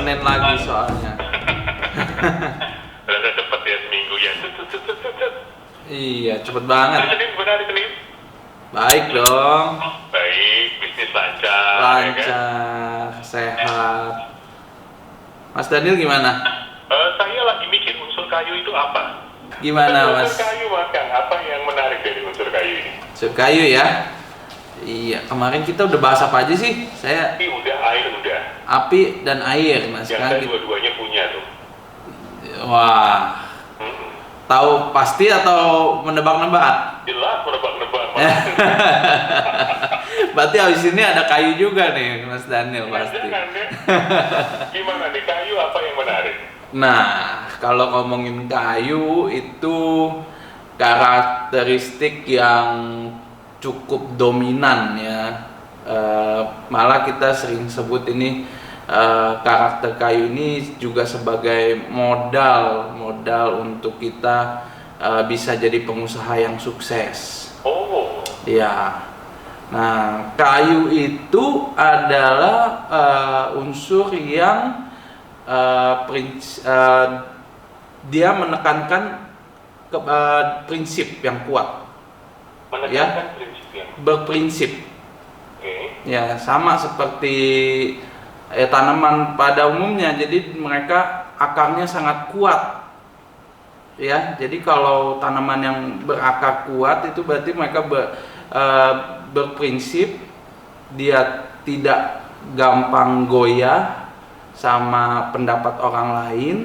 Senin lagi soalnya. Udah cepet ya seminggu ya. Iya, cepet banget. Senin benar Senin. Baik dong. Baik, bisnis lancar. Ya kan? Lancar, sehat. Mas Daniel gimana? Saya lagi mikir unsur kayu itu apa? Gimana Mas? Unsur kayu Mas Kang, apa yang menarik dari unsur kayu ini? Unsur kayu ya? Iya, kemarin kita udah bahas apa aja sih? Saya Api udah, air udah. api dan air, Mas. Yang Kan saya gitu. dua-duanya punya tuh. Wah, Mm-mm. tahu pasti atau menebak-nebak? Jelas menebak-nebak. Berarti habis ini ada kayu juga nih, Mas Daniel pasti. Jangan ya. Gimana nih kayu apa yang menarik? Nah, kalau ngomongin kayu itu karakteristik yang cukup dominan ya. Malah kita sering sebut ini karakter kayu ini juga sebagai modal untuk kita bisa jadi pengusaha yang sukses. Oh, Ya. Nah, kayu itu adalah unsur yang dia menekankan prinsip yang kuat, menekankan prinsipnya. berprinsip. Oke. Ya, sama seperti tanaman pada umumnya. Jadi mereka akarnya sangat kuat. Ya, jadi kalau tanaman yang berakar kuat itu berarti mereka berprinsip, dia tidak gampang goyah sama pendapat orang lain.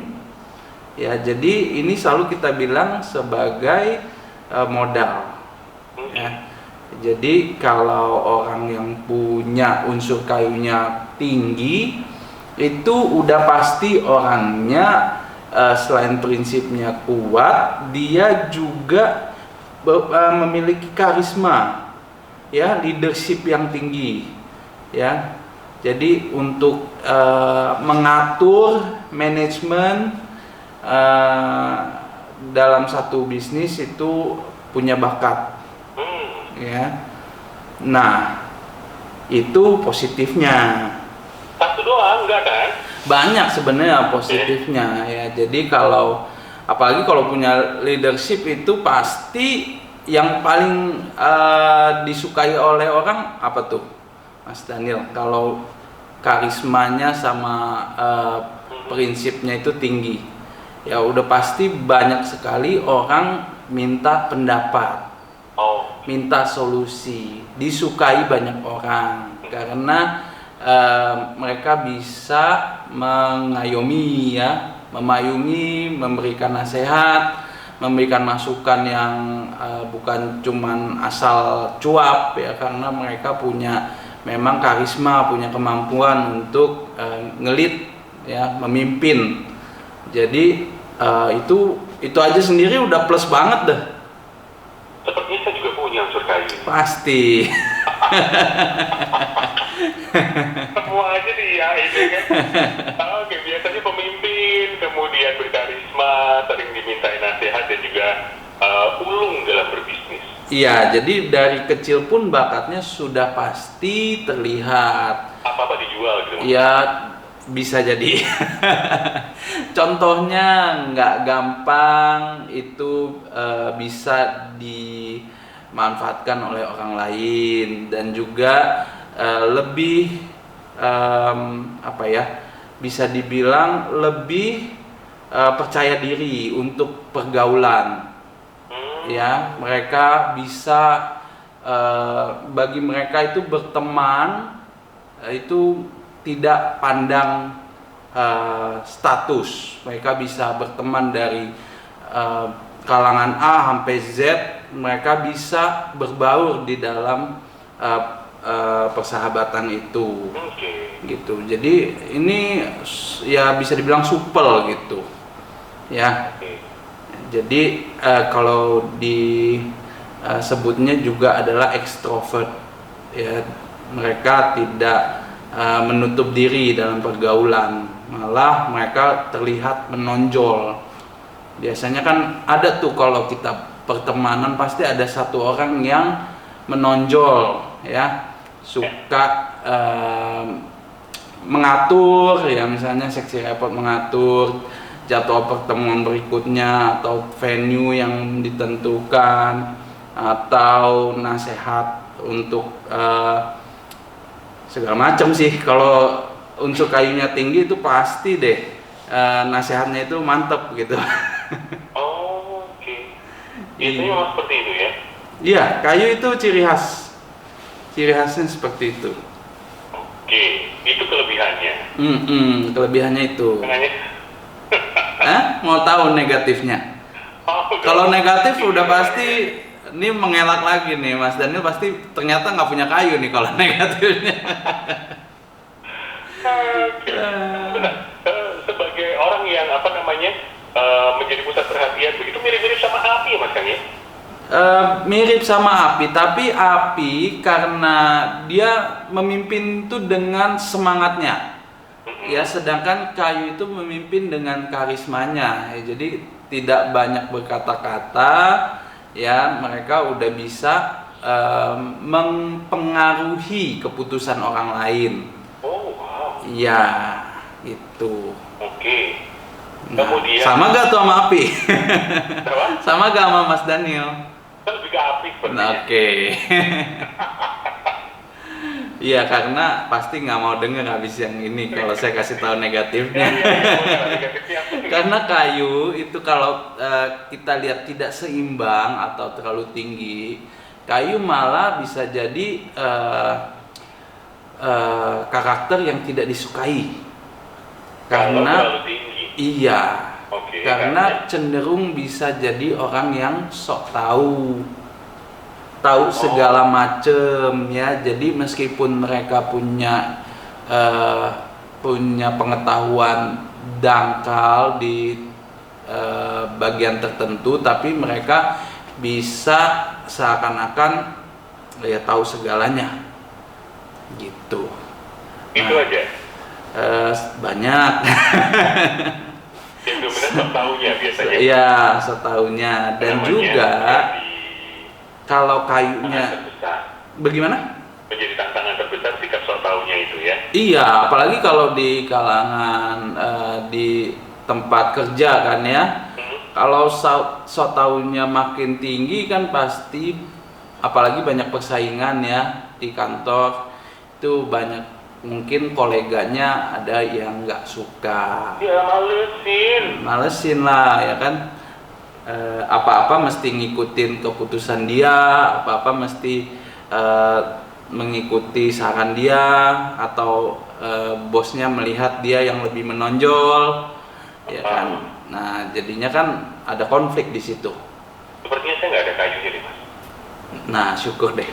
Ya, jadi ini selalu kita bilang sebagai modal. Ya. Jadi kalau orang yang punya unsur kayunya tinggi itu udah pasti orangnya selain prinsipnya kuat, dia juga memiliki karisma, ya, leadership yang tinggi, ya. Jadi untuk mengatur manajemen dalam satu bisnis itu punya bakat, ya. Nah, itu positifnya. Satu doang, enggak kan? Banyak sebenarnya positifnya, ya. Jadi kalau apalagi kalau punya leadership itu pasti yang paling disukai oleh orang apa tuh, Mas Daniel? Kalau karismanya sama prinsipnya itu tinggi, ya udah pasti banyak sekali orang minta pendapat, minta solusi, disukai banyak orang karena mereka bisa mengayomi, ya, memayungi, memberikan nasihat, memberikan masukan yang bukan cuman asal cuap, ya, karena mereka punya memang karisma, punya kemampuan untuk ngelit, ya, memimpin. Jadi itu aja sendiri udah plus banget dah. Sepertinya saya juga punya unsur kayu. Pasti. Semua aja dia itu kan. Oke, biasanya pemimpin, kemudian berkarisma, sering dimintai nasihat dan juga ulung dalam berbisnis. Iya, jadi dari kecil pun bakatnya sudah pasti terlihat. Apa-apa dijual gitu. Ya, bisa jadi. Contohnya nggak gampang itu bisa dimanfaatkan oleh orang lain dan juga lebih apa ya, bisa dibilang lebih percaya diri untuk pergaulan. Ya, mereka bisa bagi mereka itu berteman itu tidak pandang status. Mereka bisa berteman dari kalangan A sampai Z. Mereka bisa berbaur di dalam persahabatan itu, gitu. Jadi ini ya bisa dibilang supel gitu, ya. Jadi kalau disebutnya juga adalah ekstrovert, ya. Mereka tidak menutup diri dalam pergaulan, malah mereka terlihat menonjol. Biasanya kan ada tuh kalau kita pertemanan pasti ada satu orang yang menonjol, ya, suka mengatur ya, misalnya seksi repot mengatur jadwal pertemuan berikutnya atau venue yang ditentukan, atau nasihat untuk segala macam sih. Kalau unsur kayunya tinggi itu pasti deh nasihatnya itu mantep gitu. Oh, oke. Biasanya memang seperti itu ya? Iya, kayu itu ciri khasnya seperti itu. Oke, itu kelebihannya. Kelebihannya itu. Makanya, Mau tahu negatifnya? Kalau negatif udah pasti ini mengelak lagi nih, Mas Daniel pasti ternyata nggak punya kayu nih kalau negatifnya. Oke. Benar. Sebagai orang yang menjadi pusat perhatian begitu, mirip-mirip sama api ya Mas Kang ya? Mirip sama api, tapi api karena dia memimpin itu dengan semangatnya. Ya, sedangkan kayu itu memimpin dengan karismanya. Ya, jadi tidak banyak berkata-kata, ya mereka udah bisa mempengaruhi keputusan orang lain. Oh, wow. Ya, itu. Oke. Nah, Kemudian sama gak tuh sama api? apa? Sama gak sama Mas Daniel? Kan lebih ke api sepertinya. Nah, oke. Iya, karena pasti nggak mau denger habis yang ini kalau saya kasih tahu negatifnya. Negatifnya. Karena kayu itu kalau kita lihat tidak seimbang atau terlalu tinggi, kayu malah bisa jadi karakter yang tidak disukai. Kalau Karena terlalu tinggi. iya, Oke, karena cenderung bisa jadi orang yang sok tahu segala macem ya. Jadi meskipun mereka punya pengetahuan dangkal di bagian tertentu, tapi mereka bisa seakan-akan ya tahu segalanya gitu. Itu Nah, aja. banyak. Yang dominan setahunya biasanya. Iya, setahunya. Dan Namanya juga menjadi kalau tantangan kayunya terbesar. bagaimana? Menjadi tantangan terbesar sikap sok tahunya itu ya. Iya, apalagi kalau di kalangan di tempat kerja kan ya. Kalau sok tahunya makin tinggi kan pasti, apalagi banyak persaingan ya di kantor, itu banyak mungkin koleganya ada yang nggak suka. Ya Malesin lah ya kan. Apa-apa mesti ngikutin keputusan dia, apa-apa mesti mengikuti saran dia, atau bosnya melihat dia yang lebih menonjol, ya kan. Nah, jadinya kan ada konflik di situ. Sepertinya saya nggak ada kayunya nih Mas. Nah, syukur deh.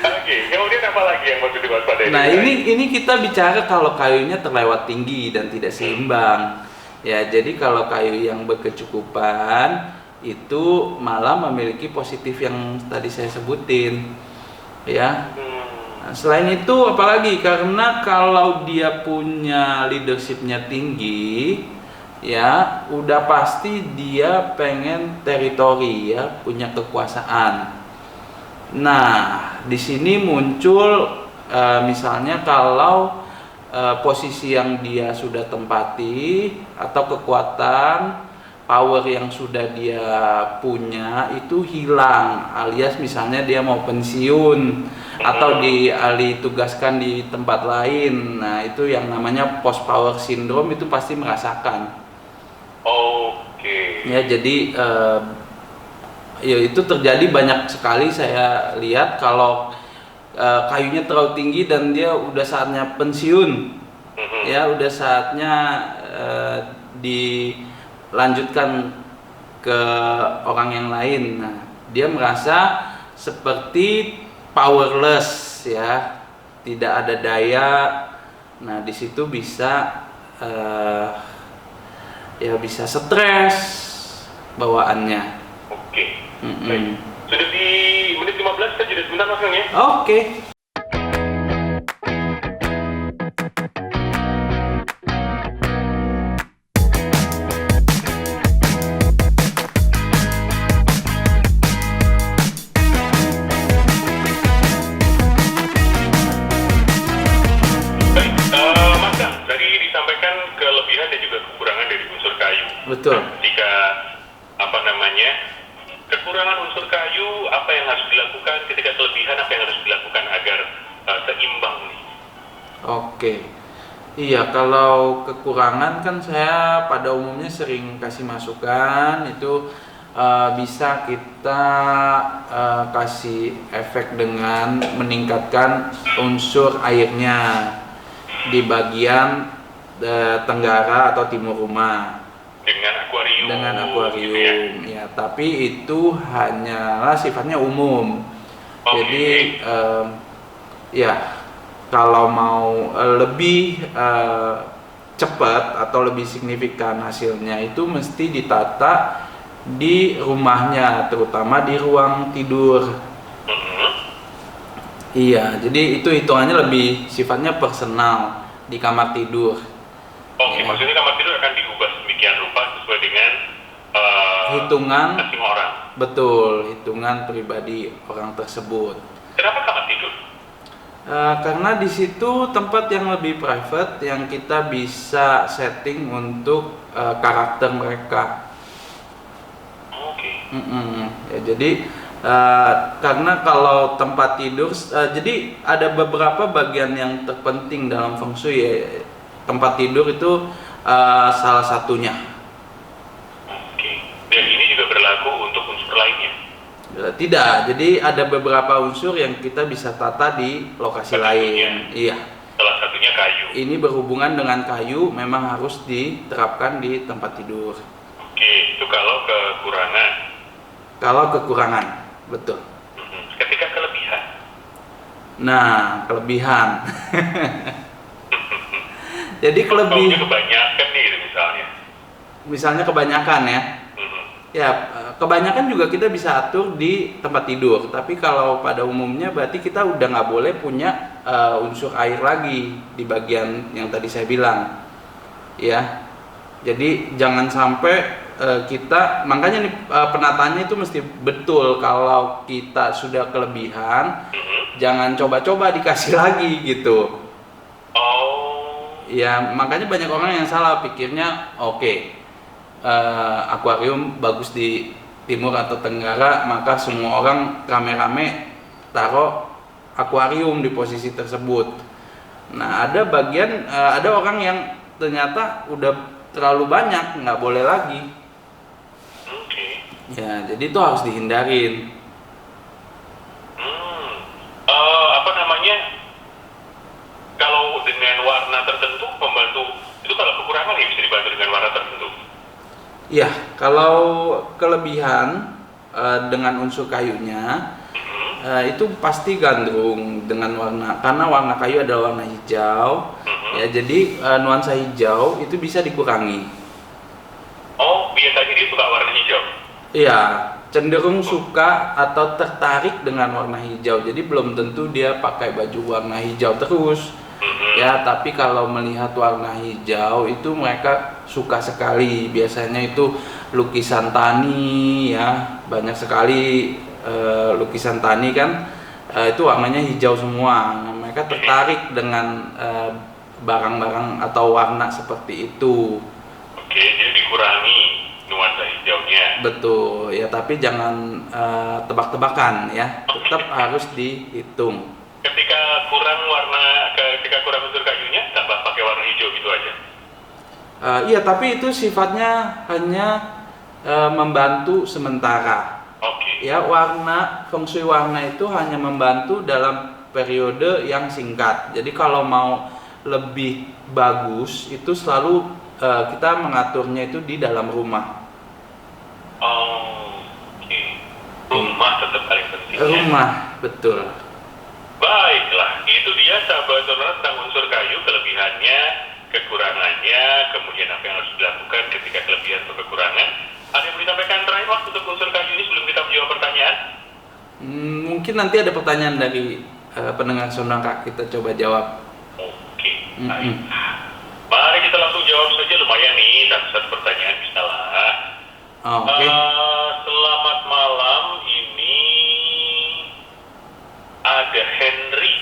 Oke, kemudian apa lagi yang perlu diwaspadai? Nah, ini kita bicara kalau kayunya terlewat tinggi dan tidak seimbang. Ya, jadi kalau kayu yang berkecukupan itu malah memiliki positif yang tadi saya sebutin. Ya. Nah, selain itu apalagi, karena kalau dia punya leadershipnya tinggi, ya udah pasti dia pengen teritori ya, punya kekuasaan. Nah, di sini muncul misalnya kalau posisi yang dia sudah tempati atau kekuatan power yang sudah dia punya itu hilang, alias misalnya dia mau pensiun atau dialih tugaskan di tempat lain. Nah, itu yang namanya post power syndrome, itu pasti merasakan. Oke. Ya, jadi ya itu terjadi banyak sekali saya lihat kalau kayunya terlalu tinggi dan dia udah saatnya pensiun. Ya, udah saatnya dilanjutkan ke orang yang lain. Nah, dia merasa seperti powerless ya, tidak ada daya. Nah, di situ bisa ya bisa stres bawaannya. Oke. Baik. Sudah di menit 15, saya jeda sebentar Mas Kang ya. Oke. ada juga kekurangan dari unsur kayu. Betul. Nah, ketika kekurangan unsur kayu, apa yang harus dilakukan? Ketika kelebihan, apa yang harus dilakukan agar seimbang nih? Oke. Iya, kalau kekurangan kan saya pada umumnya sering kasih masukan itu bisa kita kasih efek dengan meningkatkan unsur airnya di bagian tenggara atau timur rumah dengan akuarium gitu ya, tapi itu hanyalah sifatnya umum. Jadi ya kalau mau lebih cepat atau lebih signifikan hasilnya itu mesti ditata di rumahnya, terutama di ruang tidur. Iya, jadi itu hitungannya lebih sifatnya personal di kamar tidur. Oke, maksudnya kamar tidur akan diubah sedemikian rupa sesuai dengan hitungan masing orang. Betul, hitungan pribadi orang tersebut. Kenapa kamar tidur? Karena di situ tempat yang lebih private yang kita bisa setting untuk karakter mereka. Oke. Ya, jadi karena kalau tempat tidur, jadi ada beberapa bagian yang terpenting dalam feng shui ya. Tempat tidur itu salah satunya. Oke. Dan ini juga berlaku untuk unsur lainnya? Tidak, jadi ada beberapa unsur yang kita bisa tata di lokasi lain. Iya. Salah satunya kayu. Ini berhubungan dengan kayu, memang harus diterapkan di tempat tidur. Oke, itu kalau kekurangan. Kalau kekurangan, betul. Ketika kelebihan? Nah, kelebihan. Jadi kelebihan. Kebanyakan nih misalnya. Misalnya kebanyakan ya. Ya, kebanyakan juga kita bisa atur di tempat tidur. Tapi kalau pada umumnya berarti kita udah nggak boleh punya unsur air lagi di bagian yang tadi saya bilang. Ya, jadi jangan sampai kita, makanya nih penataannya itu mesti betul. Kalau kita sudah kelebihan, jangan coba-coba dikasih lagi gitu. Ya, makanya banyak orang yang salah pikirnya, oke, akuarium bagus di timur atau tenggara, maka semua orang rame-rame taruh akuarium di posisi tersebut. Nah, ada orang yang ternyata udah terlalu banyak, nggak boleh lagi. Ya, jadi itu harus dihindarin. Kalau dengan warna tertentu membantu, itu kalau kekurangan ya bisa dibantu dengan warna tertentu? Ya, kalau kelebihan dengan unsur kayunya itu pasti gandrung dengan warna, karena warna kayu adalah warna hijau. Ya, jadi nuansa hijau itu bisa dikurangi. Oh, biasanya dia suka warna hijau? Iya, cenderung suka atau tertarik dengan warna hijau. Jadi belum tentu dia pakai baju warna hijau terus. Ya, tapi kalau melihat warna hijau itu mereka suka sekali. Biasanya itu lukisan tani ya, banyak sekali lukisan tani kan itu warnanya hijau semua. Nah, mereka tertarik dengan barang-barang atau warna seperti itu. Oke, jadi dikurangi nuansa hijaunya. Betul, ya, tapi jangan tebak-tebakan ya, tetap harus dihitung. Ketika kurang unsur kayunya, tambah pakai warna hijau gitu aja? Iya, tapi itu sifatnya hanya membantu sementara. Oke. Ya, feng shui warna itu hanya membantu dalam periode yang singkat. Jadi kalau mau lebih bagus, itu selalu kita mengaturnya itu di dalam rumah. Oke. Rumah tetap paling penting. Rumah, betul. Baiklah, itu dia sahabat sonora tentang unsur kayu, kelebihannya, kekurangannya, kemudian apa yang harus dilakukan ketika kelebihan atau kekurangan. Ada yang mau disampaikan terakhir waktu untuk unsur kayu ini sebelum kita menjawab pertanyaan? Mungkin nanti ada pertanyaan dari pendengar sonora, kita coba jawab. Oke, baik. Mari kita langsung jawab saja, lumayan nih, satu pertanyaan bisa lah. Oke. Selamat malam, ini ada Henry.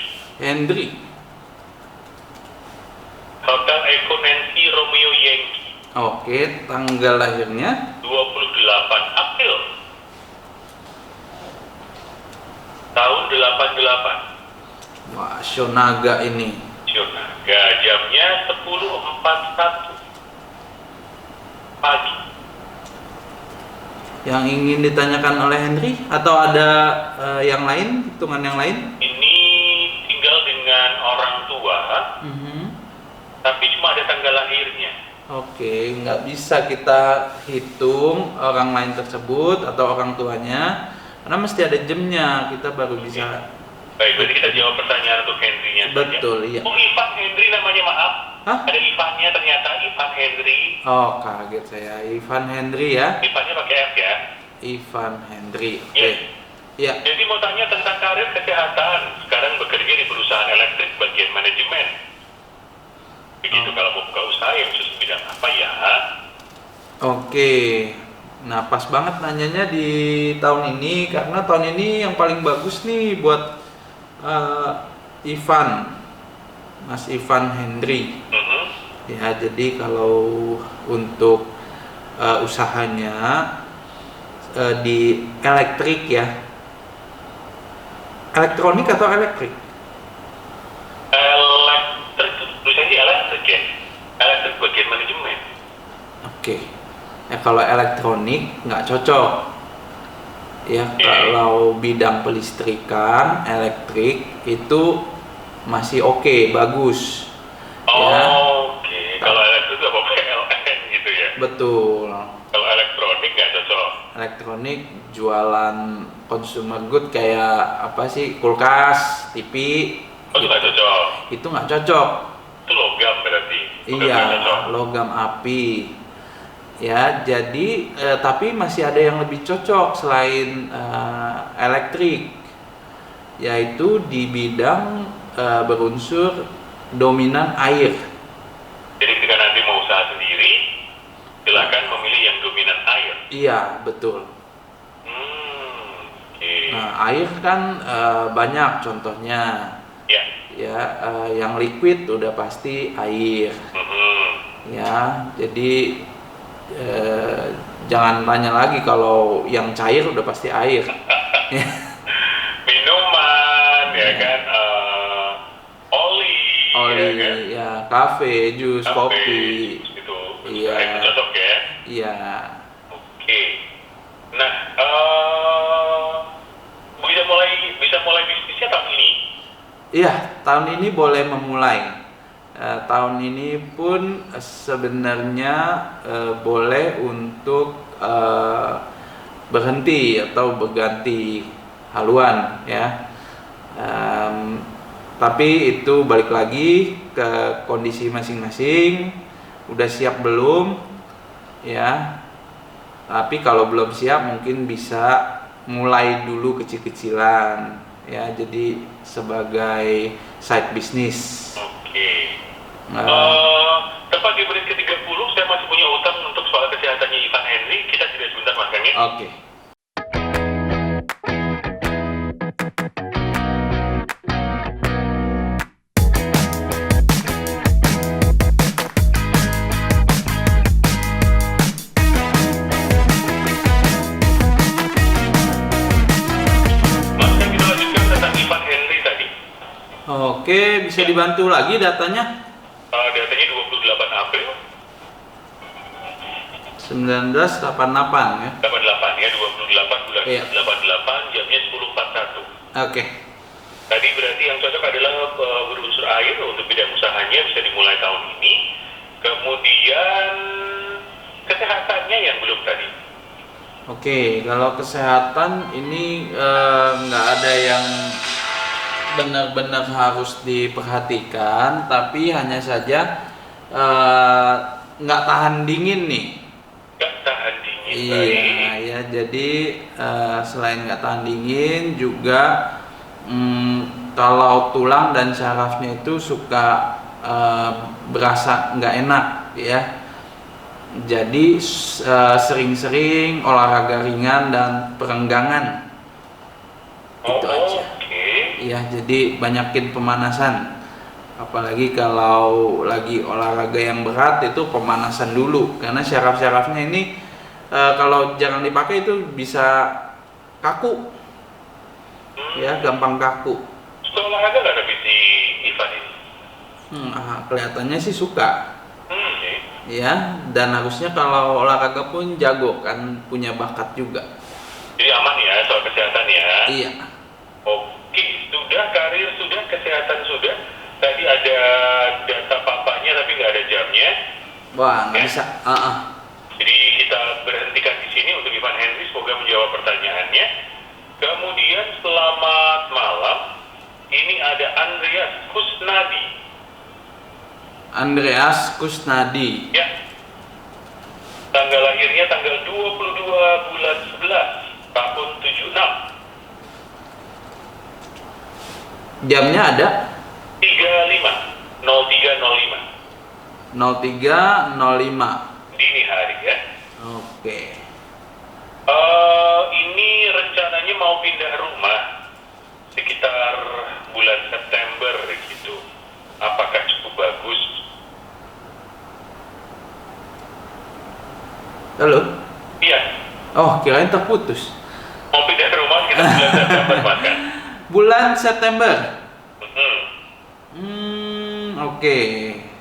Hotel Eco Nancy Romeo Yankee. Oke, tanggal lahirnya 28 April tahun 88. wah, Shonaga ini. Shonaga, jamnya 10.41 pagi. Yang ingin ditanyakan oleh Henry atau ada yang lain, hitungan yang lain? Ini tinggal dengan orang tua, tapi cuma ada tanggal lahirnya. Oke, nggak bisa kita hitung orang lain tersebut atau orang tuanya, karena mesti ada jamnya, kita baru bisa. Baik, berarti kita jawab pertanyaan untuk Henry-nya saja. Betul, iya. Oh, Ivan Henry namanya, maaf. Hah? Ada Ivannya ternyata, Ivan Henry. Oh, kaget saya. Ivan Henry ya. Ivannya pakai F ya. Ivan Henry. Oke. Iya. Ya. Jadi mau tanya tentang karir kesehatan. Sekarang bekerja di perusahaan elektrik bagian manajemen. Begitu, kalau mau buka usaha yang khusus bidang apa ya? Oke. Nah, pas banget nanyanya di tahun ini karena tahun ini yang paling bagus nih buat Ivan, Mas Ivan Henry. Ya, jadi kalau untuk usahanya di elektrik ya, elektronik atau elektrik? Elektrik, tulisannya di elektrik ya. Elektrik bagian manajemen. Oke. Ya, kalau elektronik nggak cocok. Ya, kalau bidang pelistrikan, elektrik itu masih oke, bagus. Ya. Oke. Kalau elektrik apa PLN gitu ya? Betul. Kalau elektronik nggak cocok. Elektronik jualan consumer good kayak apa sih, kulkas, TV. Oh, itu nggak cocok. Itu nggak cocok. Itu logam berarti. Bukan Iya, nggak cocok. logam api. Ya, jadi tapi masih ada yang lebih cocok selain elektrik, yaitu di bidang berunsur dominan air. Jadi ketika nanti mau usaha sendiri, silakan memilih yang dominan air. Iya, betul. Oke. Nah, air kan banyak contohnya. Ya. Ya, yang liquid udah pasti air. Ya, jadi jangan tanya lagi kalau yang cair udah pasti air. Minuman, ya kan, oli, Oli, ya kan? ya, kafe, jus, Kafe, kopi. gitu. Iya. Itu cocok ya. Iya. Oke. Nah, bisa mulai bisnisnya tahun ini. Iya, tahun ini boleh memulai. Tahun ini pun sebenarnya boleh untuk berhenti atau berganti haluan ya. Tapi itu balik lagi ke kondisi masing-masing, udah siap belum ya. Tapi kalau belum siap mungkin bisa mulai dulu kecil-kecilan ya, jadi sebagai side business. Oke. Tepat di menit ke-30 saya masih punya utang untuk soal kesehatannya Ivan Henry. Kita jeda sebentar, Mas Kang ya. Oke. Mas, kita lanjutkan tentang Ivan Henry tadi. Oke, bisa dibantu lagi datanya? Datanya 28 April 1988 ya. 88 ya, 28 bulan Iya. 88, jamnya 10.41. Oke. Tadi berarti yang cocok adalah berunsur air untuk bidang usahanya, bisa dimulai tahun ini. Kemudian kesehatannya yang belum tadi. Oke, kalau kesehatan ini nggak ada yang benar-benar harus diperhatikan, tapi hanya saja nggak tahan dingin nih. Nggak tahan dingin. Iya, Baik. ya. Jadi selain nggak tahan dingin juga kalau tulang dan syarafnya itu suka berasa nggak enak ya. Jadi sering-sering olahraga ringan dan perenggangan. Itu aja. Oke. Ya, jadi banyakin pemanasan Apalagi kalau lagi olahraga yang berat itu pemanasan dulu, karena syaraf-syarafnya ini kalau jarang dipakai itu bisa kaku, ya gampang kaku. Suka olahraga nggak tapi si Ivan ini? Kelihatannya sih suka, Oke. ya, dan harusnya kalau olahraga pun jago kan, punya bakat juga. Jadi aman ya soal kesehatan ya? Iya. Oke, sudah karir sudah, kesehatan sudah. Tadi ada data papanya tapi nggak ada jamnya. Wah, nggak Ya. bisa. Jadi kita berhentikan di sini untuk Ivan Henry, semoga menjawab pertanyaannya. Kemudian selamat malam. Ini ada Andreas Kusnadi. Andreas Kusnadi. Ya. Tanggal lahirnya tanggal 22 bulan 11 tahun 76. Jamnya ada 0305. 03.05. Dini hari ya. Oke. Ini rencananya mau pindah rumah sekitar bulan September gitu. Apakah cukup bagus? Halo. Iya. Oh, kirain terputus. Mau pindah rumah sekitar bulan September bahkan. Bulan September. Hmm. Oke.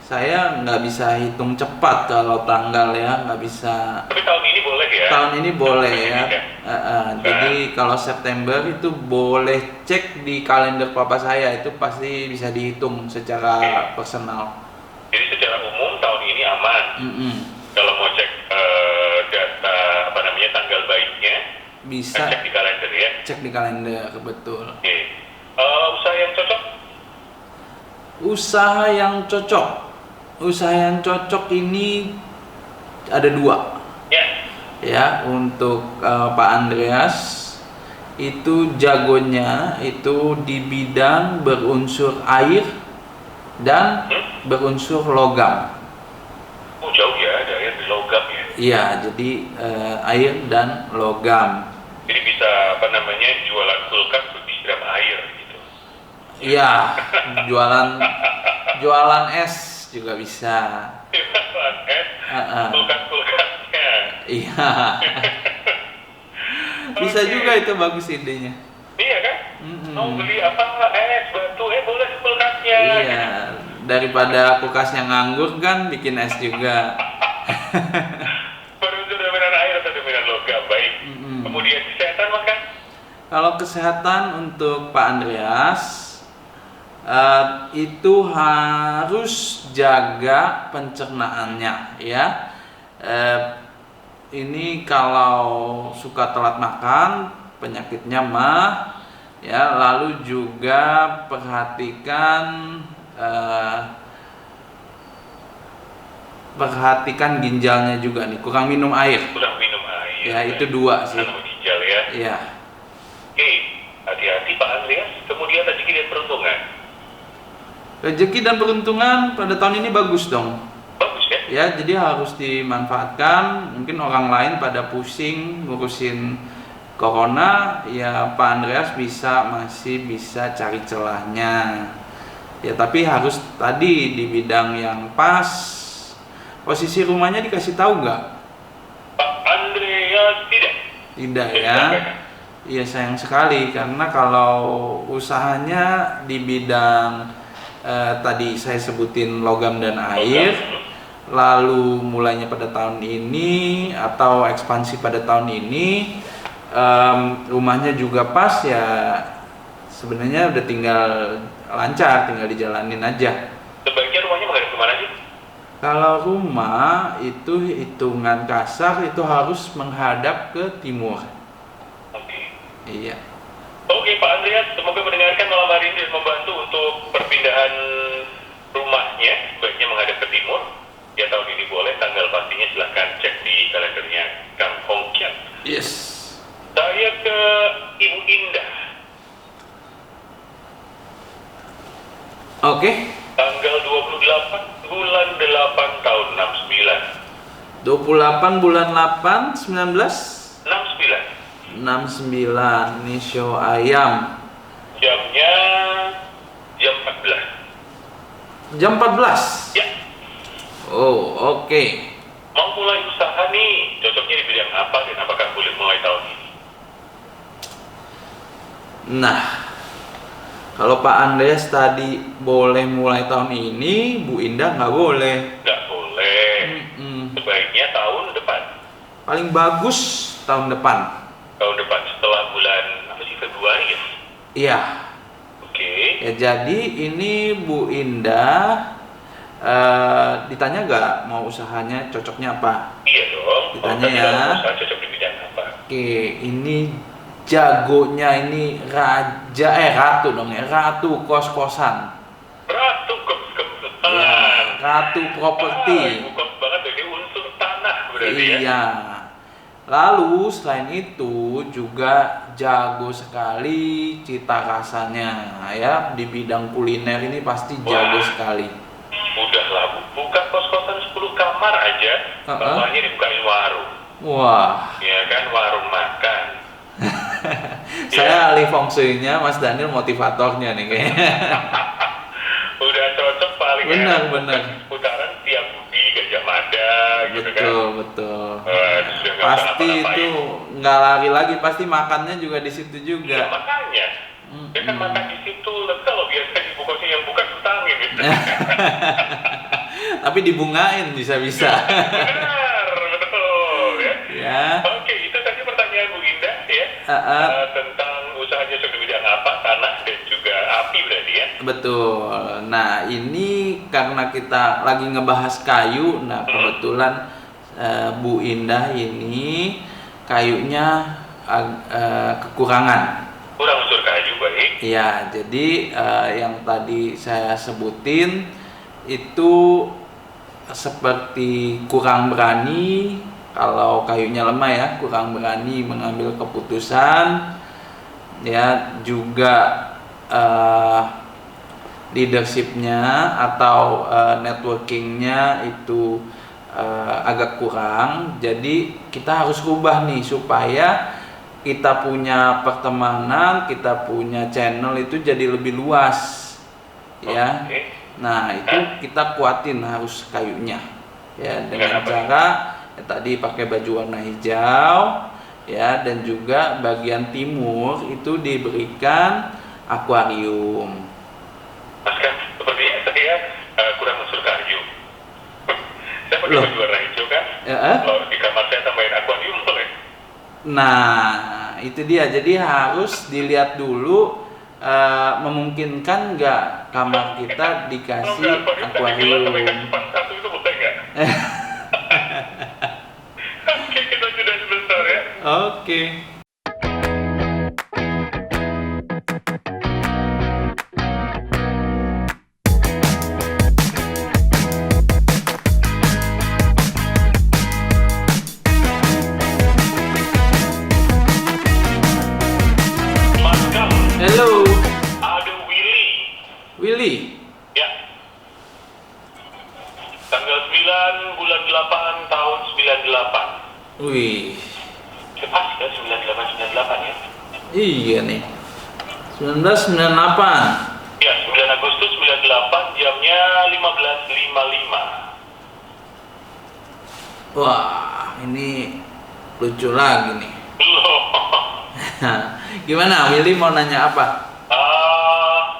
Saya nggak bisa hitung cepat kalau tanggal ya, nggak bisa. Tapi tahun ini boleh ya? Tahun ini boleh ya. Nah. Jadi kalau September itu boleh cek di kalender papa saya, itu pasti bisa dihitung secara personal. Jadi secara umum tahun ini aman. Kalau mau cek data apa namanya tanggal baiknya, Bisa cek di kalender ya. cek di kalender, betul. Oke. Usaha yang cocok? Usaha yang cocok. Usaha yang cocok ini ada 2. Ya. Ya, untuk Pak Andreas itu jagonya itu di bidang berunsur air dan berunsur logam. Oh jauh ya, ada air di logam ya. Iya, jadi air dan logam. Jadi bisa apa namanya jualan kulkas bersiram air gitu. Iya, jualan es juga bisa. Jualan es, kulkas-kulkasnya. Iya. Bisa Oke. juga, itu bagus idenya. Iya kan? Mau beli apa es batu, boleh di kulkasnya. Iya, daripada kulkasnya nganggur kan, bikin es juga. Berunsur dominan air atau dominan logam, baik. Kemudian kesehatan makan? Kalau kesehatan untuk Pak Andreas itu harus jaga pencernaannya ya. Ini kalau suka telat makan, penyakitnya mah ya, lalu juga perhatikan ginjalnya juga nih, kurang minum air. Kurang minum air. Ya, itu 2 sih. Anu ginjal ya. Iya. Oke, hati-hati Pak Andreas. Kemudian rezeki dan peruntungan. Rezeki dan peruntungan pada tahun ini bagus dong. Bagus ya? Ya, jadi harus dimanfaatkan. Mungkin orang lain pada pusing ngurusin corona, ya Pak Andreas masih bisa cari celahnya. Ya, tapi harus tadi di bidang yang pas. Posisi rumahnya dikasih tahu nggak? Pak Andreas tidak. Tidak ya. Iya, sayang sekali, karena kalau usahanya di bidang tadi saya sebutin logam dan air, lalu mulainya pada tahun ini atau ekspansi pada tahun ini, rumahnya juga pas ya, sebenarnya udah tinggal lancar, tinggal dijalanin aja. Sebaiknya rumahnya menghadap kemana sih? Kalau rumah itu hitungan kasar itu harus menghadap ke timur. Oke. Iya. Oke Pak Andreas, semoga mendengarkan malam hari ini dan membantu untuk perpindahan rumahnya, sebaiknya menghadap ke timur. Ya tahun ini boleh, tanggal pastinya silahkan cek di kalendernya Kang Hongkian. Yes. Saya ke Ibu Indah. Oke. Tanggal 28 bulan 8 tahun 69. 28 bulan 8 19 69. 69, ini show ayam. Jamnya jam 14. Jam 14. Ya, Oh, oke. mau mulai usaha nih, cocoknya di bidang apa dan apakah boleh mulai tahun ini? Nah, kalau Pak Andreas tadi boleh mulai tahun ini, Bu Indah nggak boleh. Nggak boleh. Mm-mm. Sebaiknya tahun depan. Paling bagus tahun depan. Tahun depan setelah bulan apa sih, Februari ya? Iya. Oke. Ya, jadi ini Bu Indah ditanya nggak mau usahanya cocoknya apa? Iya dong. Ditanya Tapi ya. kalau usaha cocok di bidang apa? Oke, ini jagonya ini ratu dong ya, ratu kos-kosan. Ratu Ya, kos-kosan. ratu properti. Ibu kos banget ini unsur tanah berarti ya. Iya. Lalu selain itu juga jago sekali cita rasanya ya, di bidang kuliner ini pasti jago Wah. sekali. Udahlah, buka kos-kosan 10 kamar aja, bawahnya dibukain warung. Wah, Ya kan, warung makan. saya ahli feng shui-nya, Mas Daniel motivatornya nih kayaknya. Udah cocok paling Benar, ya. benar. Putaran Setiabudi, Gajah Mada gitu kan. Betul, betul. Sudah nggak usah Pasti ngapa-ngapain. itu nggak lari lagi, pasti makannya juga di situ Ya juga. makanya. Dia kan makan di situ, tapi kalau biasa ibu kosnya yang buka utangin gitu. Tapi dibungain bisa-bisa. Benar, betul ya. Ya. Oke, itu tadi pertanyaan Bu Indah ya. Uh-uh. Tentang usahanya cocok di bidang apa, tanah dan juga api berarti ya. Betul. Nah, ini karena kita lagi ngebahas kayu, nah kebetulan Bu Indah ini kayunya kekurangan. Kurang unsur kayu, baik. Ya, jadi yang tadi saya sebutin itu seperti kurang berani, kalau kayunya lemah ya, kurang berani mengambil keputusan, ya juga leadershipnya atau networkingnya itu agak kurang. Jadi kita harus rubah nih supaya kita punya pertemanan, kita punya channel itu jadi lebih luas, ya. Oke. Nah, itu kita kuatin harus kayunya, ya, dengan Kenapa? cara ya, tadi pakai baju warna hijau, ya, dan juga bagian timur itu diberikan akuarium. Mas kan sepertinya saya kurang unsur kayu. Saya pakai Loh. baju warna hijau kan. Ya, Kalau di kamar saya tambahin akuarium boleh. Nah, itu dia. Jadi harus dilihat dulu memungkinkan nggak kamar kita Kalau dikasih nggak akuarium, sampai akuarium. kasupan satu itu boleh nggak? Oke, kita sudah sebentar ya. Oke. Mas Kang, Halo, ada Willy. Willy. Ya. Tanggal 9 bulan 8 tahun 98. Wih, Pas kan 98 ya. iya nih. 1998. Ya, 9 Agustus 98 jamnya 15.55. Wah, ini lucu lagi nih. Loh. Gimana, Willy mau nanya apa?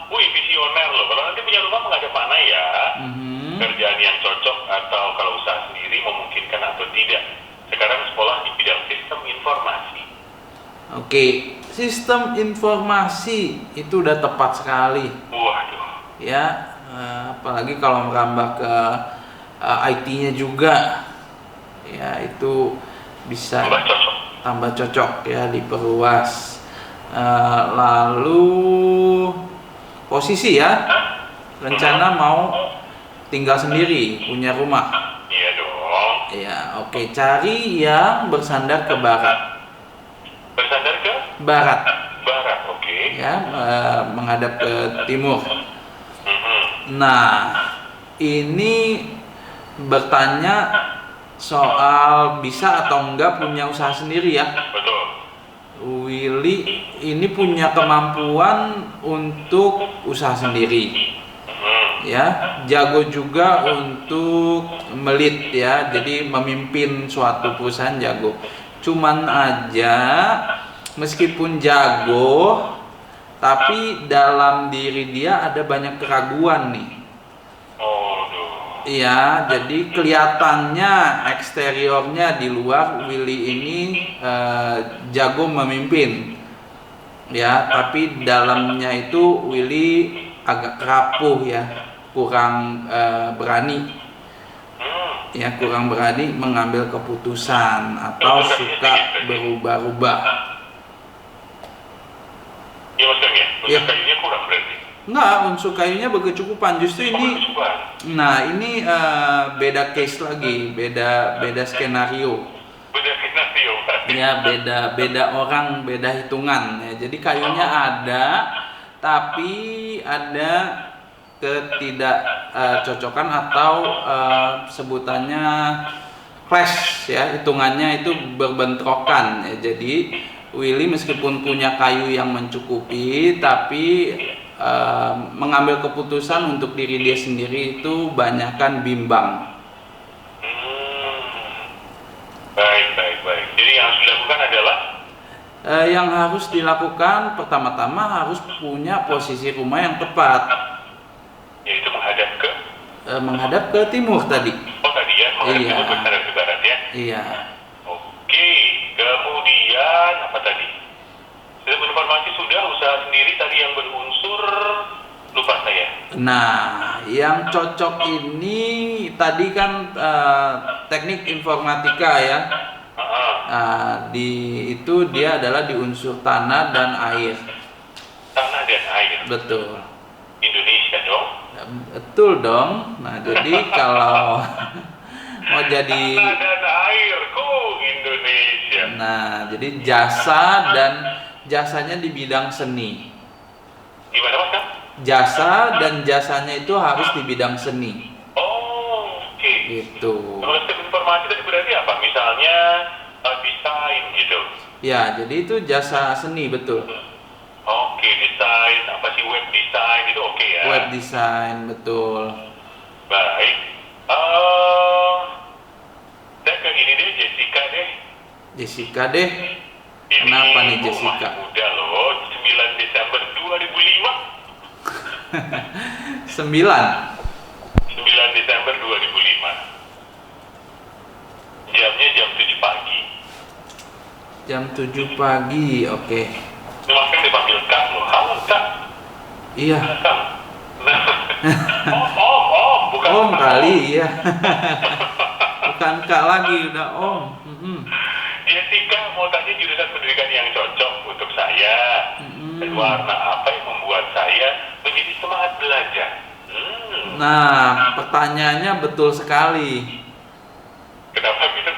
Wih, visioner loh. Kalau nanti punya rumah menghadap mana ya? Mhm. Kerjaan yang cocok atau kalau usaha sendiri memungkinkan atau tidak? Sekarang sekolah di bidang sistem informasi. Oke, sistem informasi itu udah tepat sekali. Waduh. Ya, apalagi kalau merambah ke IT-nya juga, ya itu bisa Mbak cocok. tambah cocok ya, diperluas. Lalu posisi ya, rencana mau tinggal sendiri, punya rumah. Iya dong. Ya, oke, cari yang bersandar ke barat, Bersandar ke barat barat, oke. ya, menghadap ke timur. Mhm. Nah, ini bertanya soal bisa atau enggak punya usaha sendiri ya. Betul. Willy ini punya kemampuan untuk usaha sendiri. Mhm. ya, jago juga untuk melit ya, jadi memimpin suatu perusahaan jago. Cuman aja meskipun jago, tapi dalam diri dia ada banyak keraguan nih. Oh, aduh. Iya, jadi kelihatannya eksteriornya di luar Willy ini jago memimpin, ya, tapi dalamnya itu Willy agak rapuh ya, kurang berani, ya, kurang berani mengambil keputusan atau suka berubah-ubah. Iya Mas Kang ya, Ya. unsur kayunya kurang berarti. Enggak, unsur kayunya berkecukupan. Justru ini, nah ini beda case lagi, beda skenario. Beda skenario. Ya, beda orang, beda hitungan. Ya, jadi kayunya ada, tapi ada ketidakcocokan atau sebutannya clash ya, hitungannya itu berbentrokan ya. Jadi Willy meskipun punya kayu yang mencukupi, tapi mengambil keputusan untuk diri dia sendiri itu banyakkan bimbang. Baik. Jadi yang harus dilakukan adalah Yang harus dilakukan pertama-tama harus punya posisi rumah yang tepat, yaitu menghadap ke menghadap ke timur tadi. oh tadi ya, menghadap Iya. timur menghadap ke barat ya. Iya. Oke, kemudian apa tadi? Sudah informasi sudah, usaha sendiri tadi yang berunsur lupa saya. Nah, yang cocok ini tadi kan teknik informatika ya. Di itu dia adalah di unsur tanah dan air. Tanah dan air. Betul. Indonesia dong. Betul dong. Nah, jadi kalau mau jadi, Tanah dan airku Indonesia. nah, jadi jasa dan jasanya di bidang seni. Gimana Mas Kang? Jasa dan jasanya itu harus di bidang seni. Oh, oke. Gitu. Kalau sistem informasi tadi berarti apa? Misalnya desain gitu. Ya, jadi itu jasa seni, betul. Oke, desain apa sih, web design itu oke ya. Web design, betul. Baik. Saya ke ini deh, Jessica deh. Jessica deh. Ini Kenapa nih masih Jessica? muda loh, 9 Desember 2005. 9. 9 Desember 2005. Jamnya jam 7 pagi. Jam 7 pagi, oke. Ini Mas Kang dipanggil Kang loh. Halo Kang. Iya. Kang. Nah. Om, bukan Om Kang. kali, iya. Bukan Kak lagi, udah Om. Jessica mau tanya jurusan pendidikan yang cocok untuk saya. Dan warna apa yang membuat saya menjadi semangat belajar? Nah, pertanyaannya betul sekali. Kenapa gitu?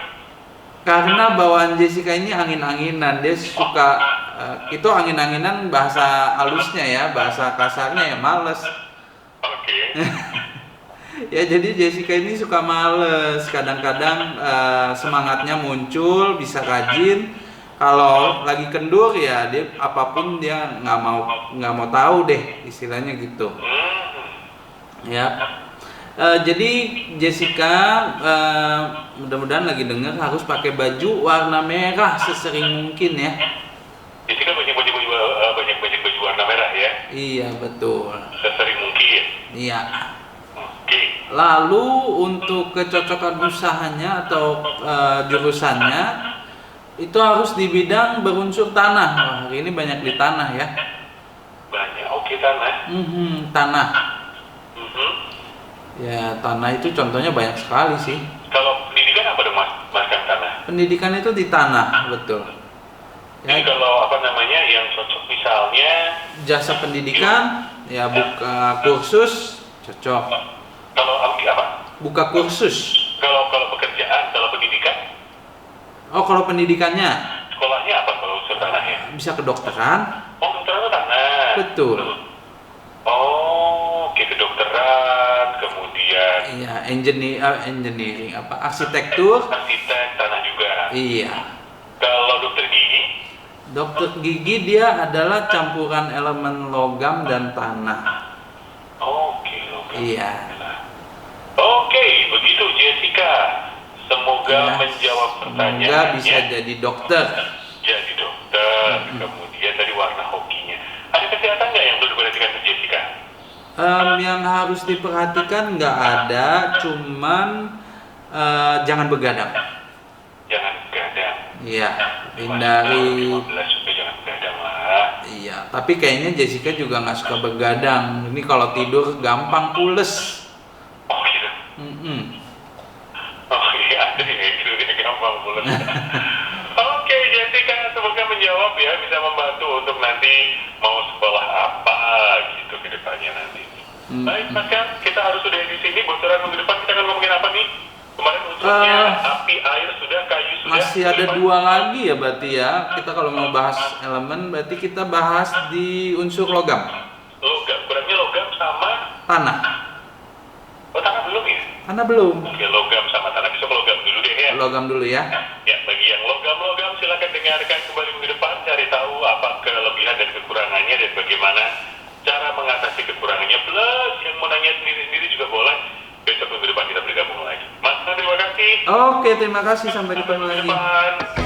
Karena bawaan Jessica ini angin-anginan, dia suka itu angin-anginan bahasa halusnya ya, bahasa kasarnya ya males. Oke. Ya jadi Jessica ini suka males, kadang-kadang semangatnya muncul, bisa rajin. Kalau lagi kendur ya dia apapun dia nggak mau tahu deh, istilahnya gitu. Ya. Jadi Jessica mudah-mudahan lagi dengar harus pakai baju warna merah sesering mungkin ya. Jessica banyak baju warna merah ya. Iya betul. Sesering mungkin. Iya. Oke. Lalu untuk kecocokan usahanya atau jurusannya itu harus di bidang berunsur tanah. Wah, hari ini banyak di tanah ya. Banyak. Oke, tanah. Tanah. Ya tanah itu contohnya banyak sekali sih. Kalau pendidikan apa dong Mas Kang, tanah? Pendidikan itu di tanah, betul. Jadi Ya, kalau apa namanya yang cocok misalnya jasa pendidikan, ya buka kursus, cocok. kalau apa? Buka kursus. Kalau pekerjaan, kalau pendidikan, Oh, kalau pendidikannya sekolahnya apa kalau unsur tanah ya? bisa kedokteran, Oh, kedokteran itu tanah. betul. Oh, oke, kedokteran, kemudian Iya, engineering apa? Arsitektur. arsitek, tanah juga. Iya. Kalau dokter gigi, Dokter gigi dia adalah campuran elemen logam dan tanah. oke, Iya. Oke, begitu Jessica. Semoga Iya. menjawab Semoga pertanyaannya. bisa jadi dokter. Jadi dokter, kemudian dari warna hokinya. Ada kesehatan nggak yang perlu diperhatikan ke Jessica? Yang harus diperhatikan nggak ada, cuman jangan begadang. Jangan begadang. Iya, hindari. 15 juga jangan begadang lah. Iya, tapi kayaknya Jessica juga nggak suka begadang. Ini kalau tidur gampang pules. Oh gitu. Mm-mm. Oh iya, ada ya, gitu dia gampang pulang. Oke, Jessica, semoga menjawab ya, bisa membantu untuk nanti mau sekolah apa gitu ke depannya nanti. Baik, Mas Kang, kita harus sudah di sini. Bocoran minggu depan kita akan ngomongin apa nih? Kemarin unsurnya api, air sudah, kayu sudah. Masih ada Minggu depan? 2 lagi ya berarti ya. Kita kalau mau bahas elemen berarti kita bahas di unsur logam, Logam, kurangnya logam sama tanah. oh tanah belum ya? Tanah belum. Oke, logam sama tanah, besok logam dulu deh ya. Logam dulu ya. Ya, bagi yang logam-logam silakan dengarkan kembali minggu depan, cari tahu apa kelebihan dan kekurangannya dan bagaimana cara mengatasi kekurangannya. Plus yang mau nanya sendiri-sendiri juga boleh. Besok minggu depan kita bergabung lagi. Mas, terima kasih. Oke, terima kasih. Sampai ketemu Sampai minggu lagi. depan.